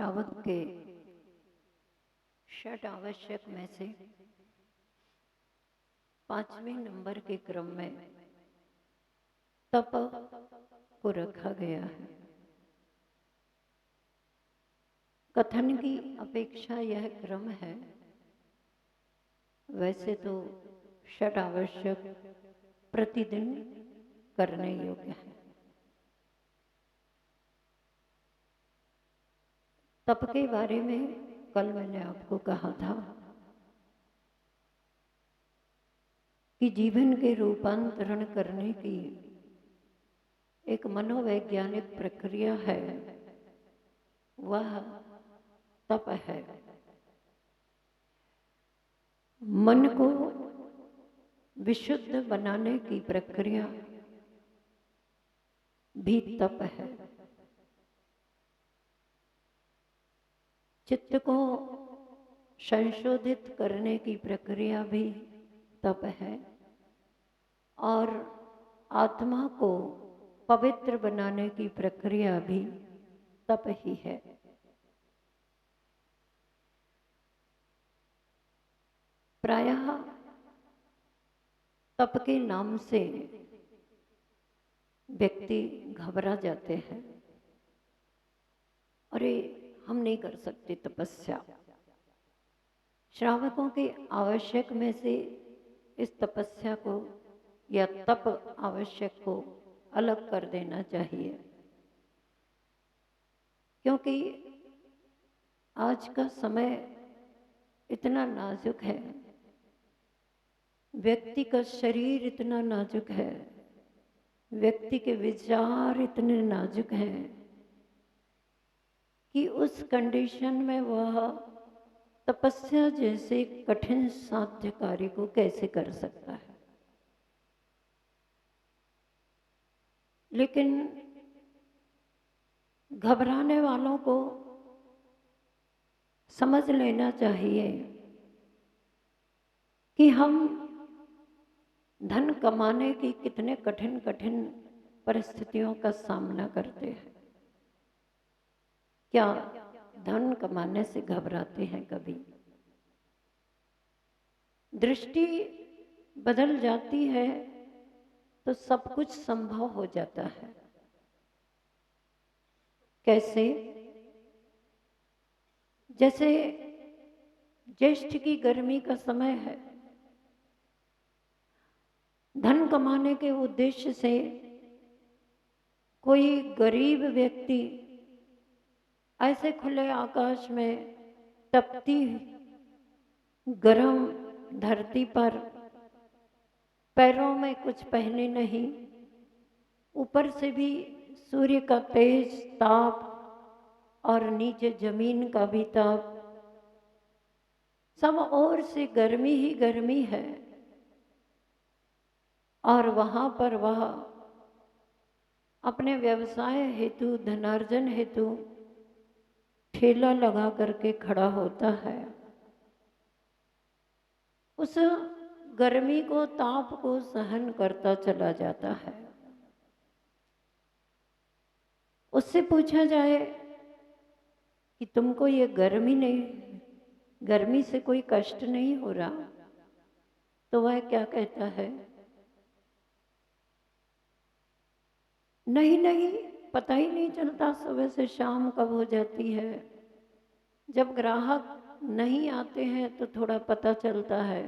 श्रावक के षट आवश्यक में से 5वें नंबर के क्रम में तप को रखा गया है। कथन की अपेक्षा यह क्रम है। वैसे तो षट आवश्यक प्रतिदिन करने योग्य है। तप के बारे में कल मैंने आपको कहा था कि जीवन के रूपांतरण करने की एक मनोवैज्ञानिक प्रक्रिया है, वह तप है। मन को विशुद्ध बनाने की प्रक्रिया भी तप है। चित्त को संशोधित करने की प्रक्रिया भी तप है और आत्मा को पवित्र बनाने की प्रक्रिया भी तप ही है। प्रायः तप के नाम से व्यक्ति घबरा जाते हैं। अरे हम नहीं कर सकते तपस्या। श्रावकों के आवश्यक में से इस तपस्या को या तप आवश्यक को अलग कर देना चाहिए, क्योंकि आज का समय इतना नाजुक है, व्यक्ति का शरीर इतना नाजुक है, व्यक्ति के विचार इतने नाजुक हैं कि उस कंडीशन में वह तपस्या जैसे कठिन साध्य कार्य को कैसे कर सकता है। लेकिन घबराने वालों को समझ लेना चाहिए कि हम धन कमाने की कितने कठिन कठिन परिस्थितियों का सामना करते हैं। क्या धन कमाने से घबराते हैं कभी? दृष्टि बदल जाती है तो सब कुछ संभव हो जाता है। कैसे? जैसे ज्येष्ठ की गर्मी का समय है, धन कमाने के उद्देश्य से कोई गरीब व्यक्ति ऐसे खुले आकाश में तपती गर्म धरती पर पैरों में कुछ पहने नहीं, ऊपर से भी सूर्य का तेज ताप और नीचे जमीन का भी ताप, सब ओर से गर्मी ही गर्मी है, और वहां पर वह अपने व्यवसाय हेतु धनार्जन हेतु ठेला लगा करके खड़ा होता है। उस गर्मी को ताप को सहन करता चला जाता है। उससे पूछा जाए कि तुमको ये गर्मी से कोई कष्ट नहीं हो रहा, तो वह क्या कहता है? नहीं, पता ही नहीं चलता सुबह से शाम कब हो जाती है। जब ग्राहक नहीं आते हैं तो थोड़ा पता चलता है,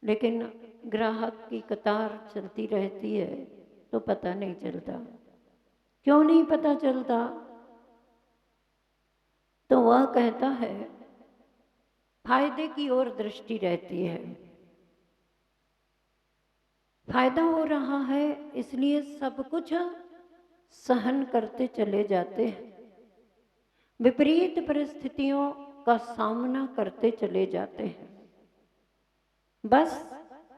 लेकिन ग्राहक की कतार चलती रहती है तो पता नहीं चलता। क्यों नहीं पता चलता? तो वह कहता है फायदे की ओर दृष्टि रहती है। फायदा हो रहा है इसलिए सब कुछ सहन करते चले जाते हैं, विपरीत परिस्थितियों का सामना करते चले जाते हैं। बस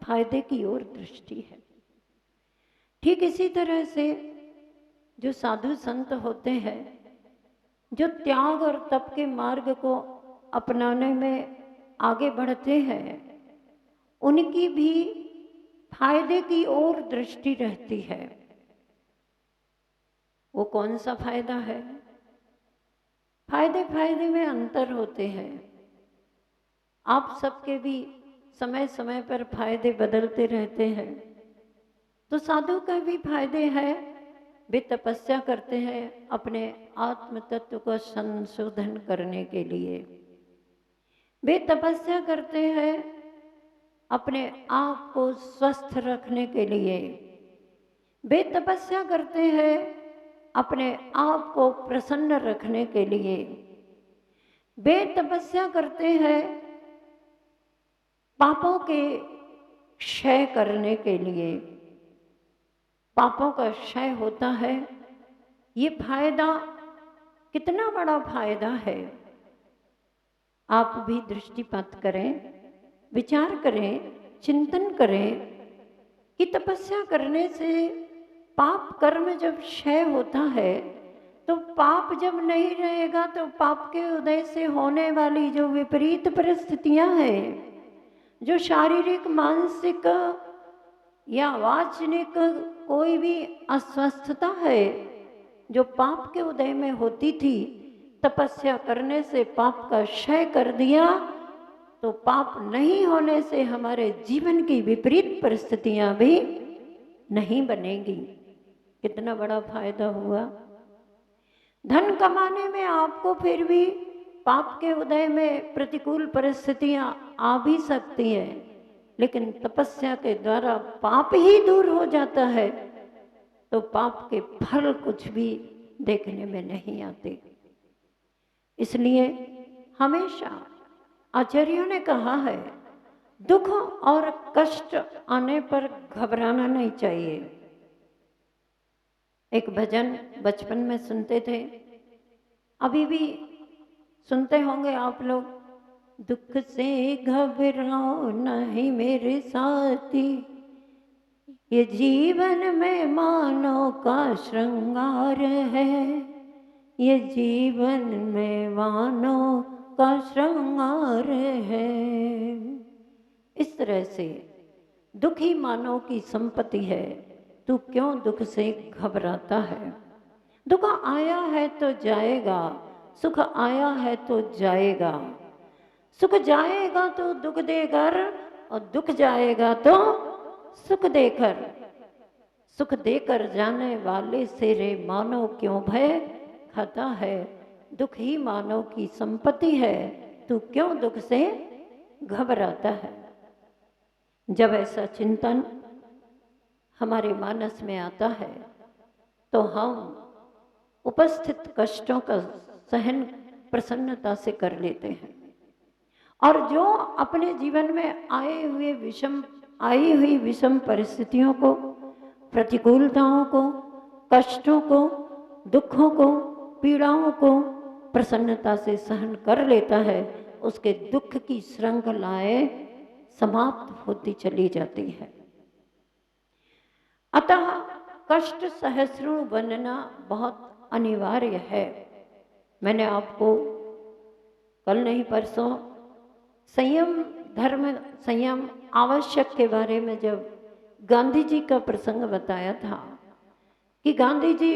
फायदे की ओर दृष्टि है। ठीक इसी तरह से जो साधु संत होते हैं, जो त्याग और तप के मार्ग को अपनाने में आगे बढ़ते हैं, उनकी भी फायदे की ओर दृष्टि रहती है। वो कौन सा फायदा है? फायदे फायदे में अंतर होते हैं। आप सबके भी समय समय पर फायदे बदलते रहते हैं। तो साधु का भी फायदे हैं, वे तपस्या करते हैं अपने आत्म तत्व को संशोधन करने के लिए। वे तपस्या करते हैं अपने आप को स्वस्थ रखने के लिए। वे तपस्या करते हैं अपने आप को प्रसन्न रखने के लिए। वे तपस्या करते हैं पापों के क्षय करने के लिए। पापों का क्षय होता है, ये फायदा कितना बड़ा फायदा है। आप भी दृष्टिपात करें, विचार करें, चिंतन करें कि तपस्या करने से पाप कर्म जब क्षय होता है, तो पाप जब नहीं रहेगा तो पाप के उदय से होने वाली जो विपरीत परिस्थितियां हैं, जो शारीरिक, मानसिक या वाचनिक कोई भी अस्वस्थता है, जो पाप के उदय में होती थी, तपस्या करने से पाप का क्षय कर दिया, तो पाप नहीं होने से हमारे जीवन की विपरीत परिस्थितियां भी नहीं बनेगी। कितना बड़ा फायदा हुआ। धन कमाने में आपको फिर भी पाप के उदय में प्रतिकूल परिस्थितियां आ भी सकती हैं, लेकिन तपस्या के द्वारा पाप ही दूर हो जाता है, तो पाप के फल कुछ भी देखने में नहीं आते। इसलिए हमेशा आचार्यों ने कहा है, दुख और कष्ट आने पर घबराना नहीं चाहिए। एक भजन बचपन में सुनते थे, अभी भी सुनते होंगे आप लोग। दुख से घबराओ नहीं मेरे साथी, ये जीवन में मानव का श्रृंगार है, ये जीवन में मानव का श्रृंगार है। इस तरह से दुख ही मानव की संपत्ति है। तू क्यों दुख से घबराता है? दुख आया है तो जाएगा, सुख आया है तो जाएगा। सुख जाएगा तो दुख देकर, और दुख जाएगा तो सुख देकर। सुख देकर जाने वाले से रे मानव क्यों भय खाता है? दुख ही मानव की संपत्ति है, तू क्यों दुख से घबराता है? जब ऐसा चिंतन हमारे मानस में आता है, तो हम उपस्थित कष्टों का सहन प्रसन्नता से कर लेते हैं, और जो अपने जीवन में आई हुई विषम परिस्थितियों को, प्रतिकूलताओं को, कष्टों को, दुखों को, पीड़ाओं को प्रसन्नता से सहन कर लेता है, उसके दुख की श्रृंखलाएं समाप्त होती चली जाती है। अतः कष्ट सहस्रों बनना बहुत अनिवार्य है। मैंने आपको कल नहीं परसों संयम, धर्म संयम आवश्यक के बारे में जब गांधी जी का प्रसंग बताया था, कि गांधी जी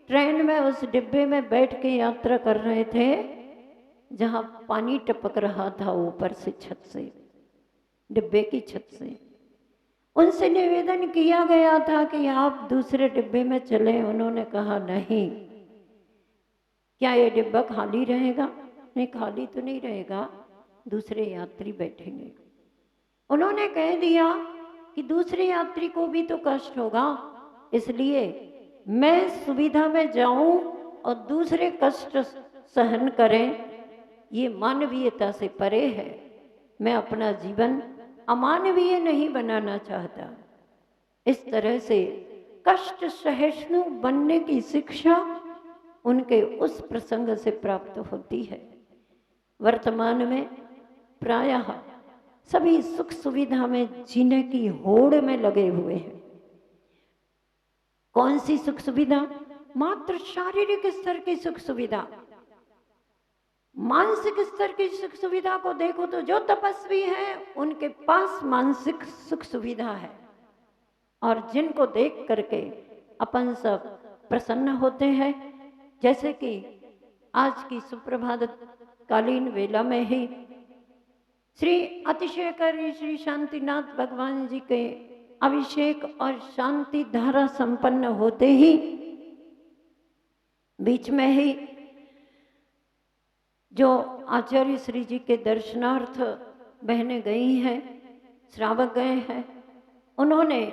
ट्रेन में उस डिब्बे में बैठ के यात्रा कर रहे थे जहां पानी टपक रहा था ऊपर से, छत से, डिब्बे की छत से। उनसे निवेदन किया गया था कि आप दूसरे डिब्बे में चलें। उन्होंने कहा नहीं। क्या ये डिब्बा खाली रहेगा? नहीं, खाली तो नहीं रहेगा, दूसरे यात्री बैठेंगे। उन्होंने कह दिया कि दूसरे यात्री को भी तो कष्ट होगा, इसलिए मैं सुविधा में जाऊं और दूसरे कष्ट सहन करें, ये मानवीयता से परे है। मैं अपना जीवन अमानवीय नहीं बनाना चाहता। इस तरह से कष्ट सहिष्णु बनने की शिक्षा उनके उस प्रसंग से प्राप्त होती है। वर्तमान में प्रायः सभी सुख सुविधा में जीने की होड़ में लगे हुए हैं। कौन सी सुख सुविधा? मात्र शारीरिक स्तर की सुख सुविधा। मानसिक स्तर की सुख सुविधा को देखो तो जो तपस्वी हैं उनके पास मानसिक सुख सुविधा है, और जिनको देख करके अपन सब प्रसन्न होते हैं। जैसे कि आज की सुप्रभात कालीन वेला में ही श्री अतिशयकारी श्री शांतिनाथ भगवान जी के अभिषेक और शांति धारा संपन्न होते ही बीच में ही जो आचार्य श्री जी के दर्शनार्थ बहनें गई हैं, श्रावक गए हैं, उन्होंने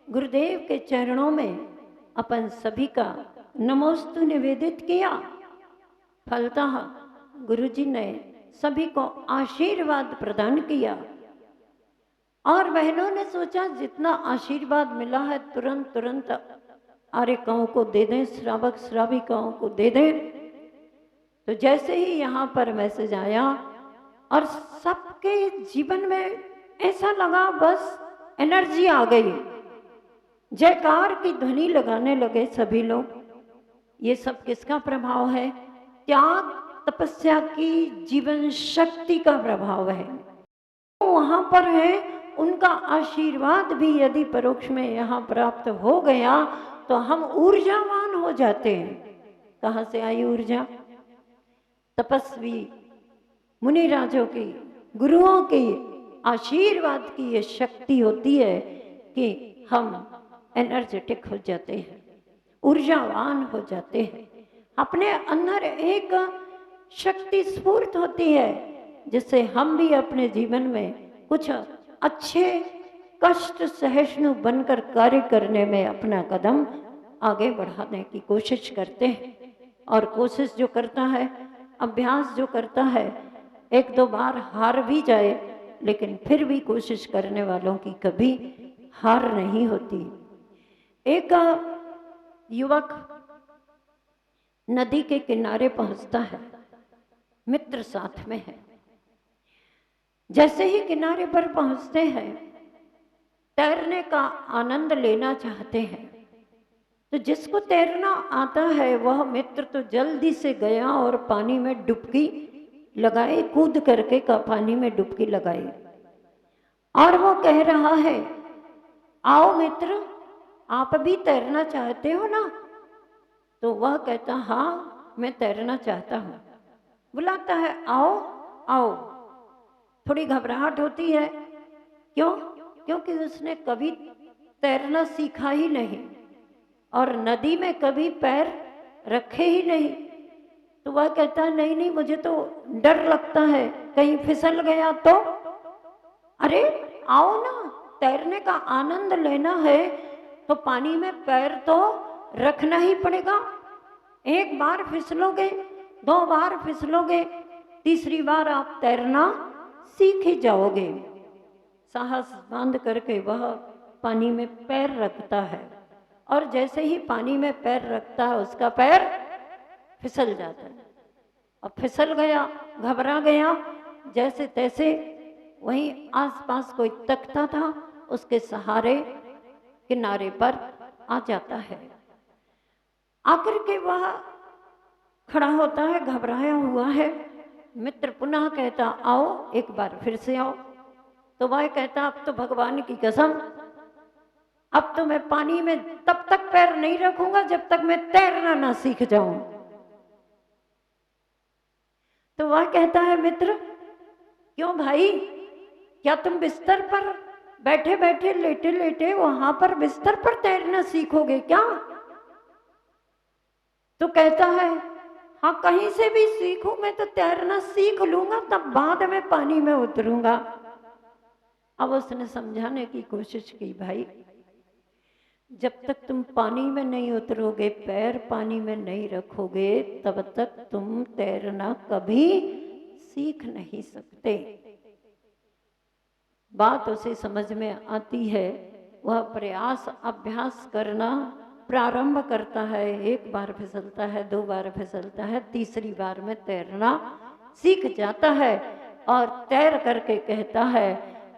गुरुदेव के चरणों में अपन सभी का नमोस्तु निवेदित किया। फलतः गुरुजी ने सभी को आशीर्वाद प्रदान किया और बहनों ने सोचा जितना आशीर्वाद मिला है तुरंत तुरंत आर्यकाओं को दे दें, श्रावक श्राविकाओं को दे दें। तो जैसे ही यहाँ पर मैसेज आया और सबके जीवन में ऐसा लगा बस एनर्जी आ गई, जयकार की ध्वनि लगाने लगे सभी लोग। ये सब किसका प्रभाव है? त्याग तपस्या की जीवन शक्ति का प्रभाव है। तो वहां पर है उनका आशीर्वाद भी यदि परोक्ष में यहाँ प्राप्त हो गया तो हम ऊर्जावान हो जाते हैं। कहाँ से आई ऊर्जा? तपस्वी मुनिराजों की, गुरुओं की आशीर्वाद की ये शक्ति होती है कि हम एनर्जेटिक हो जाते हैं, ऊर्जावान हो जाते हैं। अपने अंदर एक शक्ति स्फूर्त होती है जिससे हम भी अपने जीवन में कुछ अच्छे कष्ट सहिष्णु बनकर कार्य करने में अपना कदम आगे बढ़ाने की कोशिश करते हैं। और कोशिश जो करता है, अभ्यास जो करता है, एक दो बार हार भी जाए लेकिन फिर भी कोशिश करने वालों की कभी हार नहीं होती। एक युवक नदी के किनारे पहुंचता है, मित्र साथ में है। जैसे ही किनारे पर पहुंचते हैं, तैरने का आनंद लेना चाहते हैं। तो जिसको तैरना आता है वह मित्र तो जल्दी से गया और पानी में डुबकी लगाए, कूद करके का पानी में डुबकी लगाई और वो कह रहा है, आओ मित्र, आप भी तैरना चाहते हो ना? तो वह कहता, हाँ मैं तैरना चाहता हूँ। बुलाता है, आओ आओ। थोड़ी घबराहट होती है, क्यों? क्योंकि उसने कभी तैरना सीखा ही नहीं और नदी में कभी पैर रखे ही नहीं। तो वह कहता है, नहीं नहीं, मुझे तो डर लगता है, कहीं फिसल गया तो। अरे आओ ना, तैरने का आनंद लेना है तो पानी में पैर तो रखना ही पड़ेगा। एक बार फिसलोगे, दो बार फिसलोगे, तीसरी बार आप तैरना सीख ही जाओगे। साहस बांध करके वह पानी में पैर रखता है और जैसे ही पानी में पैर रखता है उसका पैर फिसल जाता है और फिसल गया, घबरा गया। जैसे तैसे वहीं आसपास कोई तख्ता था, उसके सहारे किनारे पर आ जाता है। आकर के वह खड़ा होता है, घबराया हुआ है। मित्र पुनः कहता, आओ, एक बार फिर से आओ। तो वह कहता, अब तो भगवान की कसम, अब तो मैं पानी में तब तक पैर नहीं रखूंगा जब तक मैं तैरना ना सीख जाऊं। तो वह कहता है, मित्र क्यों भाई, क्या तुम बिस्तर पर बैठे बैठे लेटे लेटे वहां पर बिस्तर पर तैरना सीखोगे क्या? तो कहता है, हाँ कहीं से भी सीखूं, मैं तो तैरना सीख लूंगा, तब बाद में पानी में उतरूंगा। अब उसने समझाने की कोशिश की, भाई जब तक तुम पानी में नहीं उतरोगे, पैर पानी में नहीं रखोगे, तब तक तुम तैरना कभी सीख नहीं सकते। बात उसे समझ में आती है, वह प्रयास अभ्यास करना प्रारंभ करता है। एक बार फिसलता है, दो बार फिसलता है, तीसरी बार में तैरना सीख जाता है और तैर करके कहता है,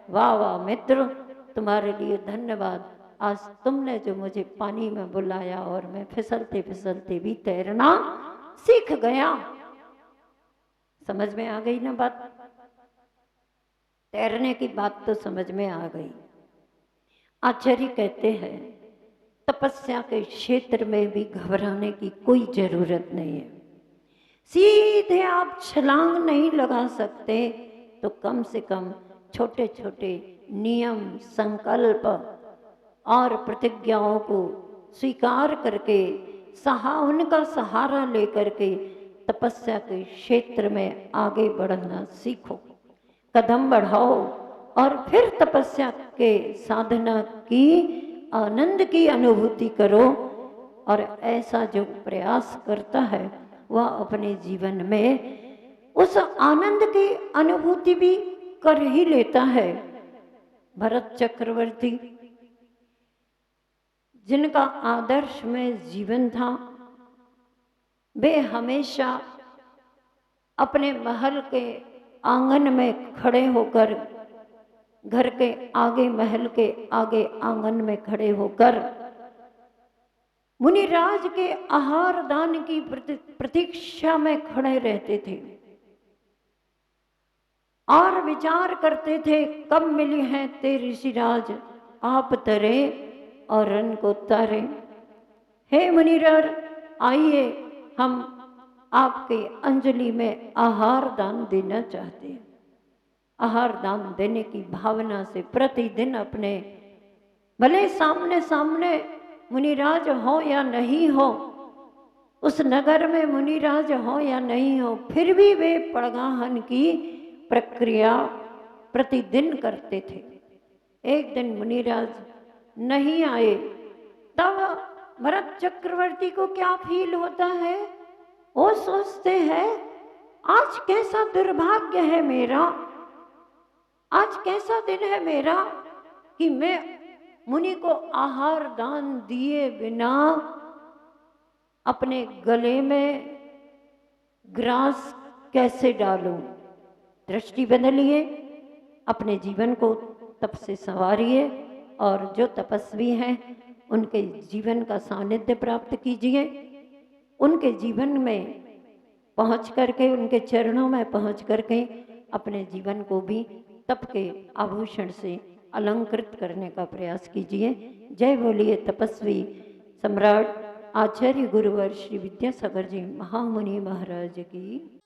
वाह वाह मित्र, तुम्हारे लिए धन्यवाद, आज तुमने जो मुझे पानी में बुलाया और मैं फिसलते फिसलते भी तैरना सीख गया। समझ में आ गई ना बात? तैरने की बात तो समझ में आ गई। आचार्य कहते हैं, तपस्या के क्षेत्र में भी घबराने की कोई जरूरत नहीं है। सीधे आप छलांग नहीं लगा सकते, तो कम से कम छोटे छोटे नियम, संकल्प और प्रतिज्ञाओं को स्वीकार करके उनका सहारा लेकर के तपस्या के क्षेत्र में आगे बढ़ना सीखो, कदम बढ़ाओ और फिर तपस्या के साधना की आनंद की अनुभूति करो। और ऐसा जो प्रयास करता है वह अपने जीवन में उस आनंद की अनुभूति भी कर ही लेता है। भरत चक्रवर्ती, जिनका आदर्श में जीवन था, वे हमेशा अपने महल के आंगन में खड़े होकर, घर के आगे, महल के आगे आंगन में खड़े होकर मुनिराज के आहार दान की प्रतीक्षा में खड़े रहते थे और विचार करते थे, कब मिली हैं ते ऋषिराज, आप तरे और रन को तारे। हे मुनिराज, आइए हम आपके अंजलि में आहार दान देना चाहते हैं। आहार दान देने की भावना से प्रतिदिन अपने, भले सामने सामने मुनिराज हो या नहीं हो, उस नगर में मुनिराज हो या नहीं हो, फिर भी वे पड़गाहन की प्रक्रिया प्रतिदिन करते थे। एक दिन मुनिराज नहीं आए, तब भरत चक्रवर्ती को क्या फील होता है? वो सोचते हैं, आज कैसा दुर्भाग्य है मेरा, आज कैसा दिन है मेरा कि मैं मुनि को आहार दान दिए बिना अपने गले में ग्रास कैसे डालूं। दृष्टि बदलिए, अपने जीवन को तप से संवारिए और जो तपस्वी हैं उनके जीवन का सानिध्य प्राप्त कीजिए। उनके जीवन में पहुंच करके, उनके चरणों में पहुंच करके अपने जीवन को भी तप के आभूषण से अलंकृत करने का प्रयास कीजिए। जय बोलिए तपस्वी सम्राट आचार्य गुरुवर श्री विद्यासागर जी महामुनि महाराज की।